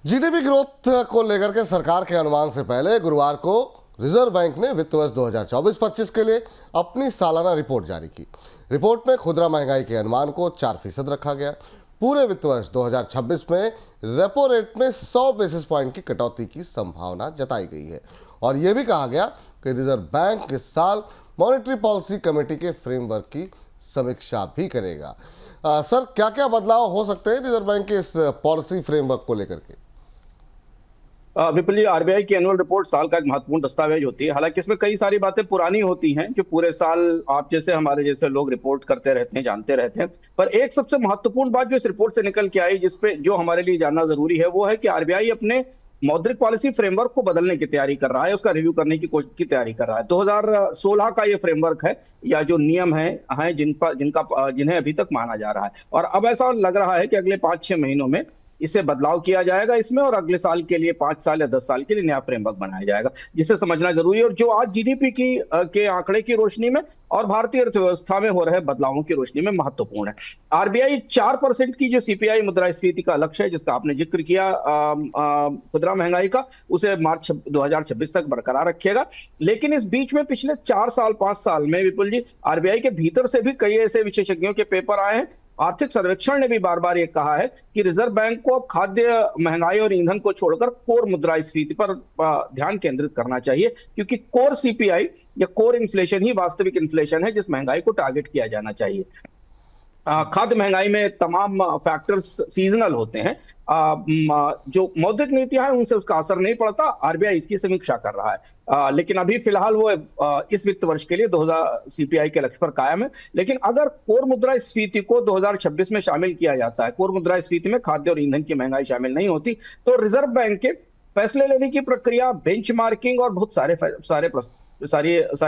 GDP growth को लेकर के सरकार के अनुमान से पहले गुरुवार को रिजर्व बैंक ने वित्त वर्ष 2024-25 के लिए अपनी सालाना रिपोर्ट जारी की। रिपोर्ट में खुदरा महंगाई के अनुमान को 4% रखा गया। पूरे वित्त वर्ष 2026 में रेपो रेट में 100 बेसिस पॉइंट की कटौती की संभावना जताई गई है और यह भी कहा गया कि रिजर्व बैंक इस साल मॉनेटरी पॉलिसी कमेटी के फ्रेमवर्क की समीक्षा भी करेगा। सर, क्या क्या बदलाव हो सकते हैं रिजर्व बैंक के इस पॉलिसी फ्रेमवर्क को लेकर के? विपुल जी, आरबीआई की एनुअल रिपोर्ट साल का एक महत्वपूर्ण दस्तावेज होती है। हालांकि इसमें कई सारी बातें पुरानी होती हैं जो पूरे साल आप जैसे हमारे जैसे लोग रिपोर्ट करते रहते हैं, जानते रहते हैं। पर एक सबसे महत्वपूर्ण बात जो इस रिपोर्ट से निकल के आई, जिसपे जो हमारे लिए जानना जरूरी है, वो है कि आरबीआई अपने मौद्रिक पॉलिसी फ्रेमवर्क को बदलने की तैयारी कर रहा है, उसका रिव्यू करने की तैयारी कर रहा है। 2016 का ये फ्रेमवर्क है या जो नियम है जिन्हें अभी तक माना जा रहा है, और अब ऐसा लग रहा है कि अगले 5-6 महीनों में इसे बदलाव किया जाएगा इसमें, और अगले साल के लिए 5 साल या 10 साल के लिए नया फ्रेमवर्क बनाया जाएगा, जिसे समझना जरूरी है। और जो आज जीडीपी के आंकड़े की रोशनी में और भारतीय अर्थव्यवस्था में हो रहे बदलावों की रोशनी में महत्वपूर्ण है। आरबीआई 4% की जो सीपीआई मुद्रास्फीति का लक्ष्य है, जिसका आपने जिक्र किया खुदरा महंगाई का, उसे मार्च 2026 तक बरकरार रखेगा। लेकिन इस बीच में पिछले 4 साल 5 साल में विपुल जी, आरबीआई के भीतर से भी कई ऐसे विशेषज्ञों के पेपर आए हैं। आर्थिक सर्वेक्षण ने भी बार बार ये कहा है कि रिजर्व बैंक को अब खाद्य महंगाई और ईंधन को छोड़कर कोर मुद्रास्फीति पर ध्यान केंद्रित करना चाहिए, क्योंकि कोर सीपीआई या कोर इन्फ्लेशन ही वास्तविक इन्फ्लेशन है जिस महंगाई को टारगेट किया जाना चाहिए। खाद्य महंगाई में तमाम फैक्टर्स सीजनल होते हैं। जो मौद्रिक नीतियां हैं उनसे उसका असर नहीं पड़ता। आरबीआई इसकी समीक्षा कर रहा है, लेकिन अभी फिलहाल वो इस वित्त वर्ष के लिए 2000 सीपीआई के लक्ष्य पर कायम है। लेकिन अगर कोर मुद्रास्फीति को 2026 में शामिल किया जाता है, कोर मुद्रास्फीति में खाद्य और ईंधन की महंगाई शामिल नहीं होती, तो रिजर्व बैंक के फैसले लेने की प्रक्रिया, बेंचमार्किंग और बहुत सारे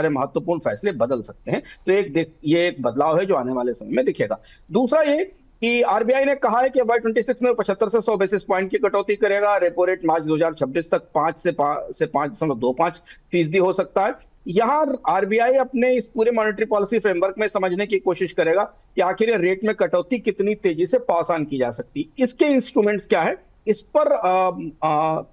महत्वपूर्ण फैसले बदल सकते हैं। तो ये एक बदलाव है जो आने वाले समय में दिखेगा। दूसरा ये कि आरबीआई ने कहा है कि Y26 में 75 से 100 बेसिस पॉइंट की कटौती करेगा। रेपो रेट मार्च 2026 तक 5 से 5.25% हो सकता है। यहां आरबीआई अपने इस पूरे मॉनेटरी पॉलिसी फ्रेमवर्क में समझने की कोशिश करेगा कि आखिर रेट में कटौती कितनी तेजी से पास ऑन की जा सकती है, इसके इंस्ट्रूमेंट्स क्या है। इस पर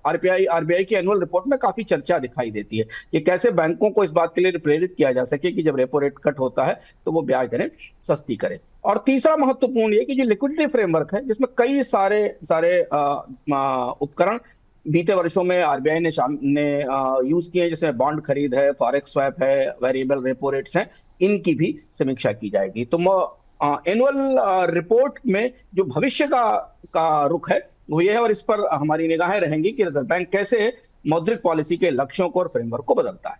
आरबीआई की एनुअल रिपोर्ट में काफी चर्चा दिखाई देती है कि कैसे बैंकों को इस बात के लिए प्रेरित किया जा सके कि जब रेपो रेट कट होता है तो वो ब्याज दरें सस्ती करें। और तीसरा महत्वपूर्ण ये कि जो लिक्विडिटी फ्रेमवर्क है, जिसमें कई सारे उपकरण बीते वर्षों में आरबीआई ने यूज किए, जिसमें बॉन्ड खरीद है, फॉरेक्स स्वैप है, वेरिएबल रेपो रेट्स हैं, इनकी भी समीक्षा की जाएगी। तो एनुअल रिपोर्ट में जो भविष्य का रुख है वो ये है, और इस पर हमारी निगाहें रहेंगी कि रिजर्व बैंक कैसे मौद्रिक पॉलिसी के लक्ष्यों को और फ्रेमवर्क को बदलता है।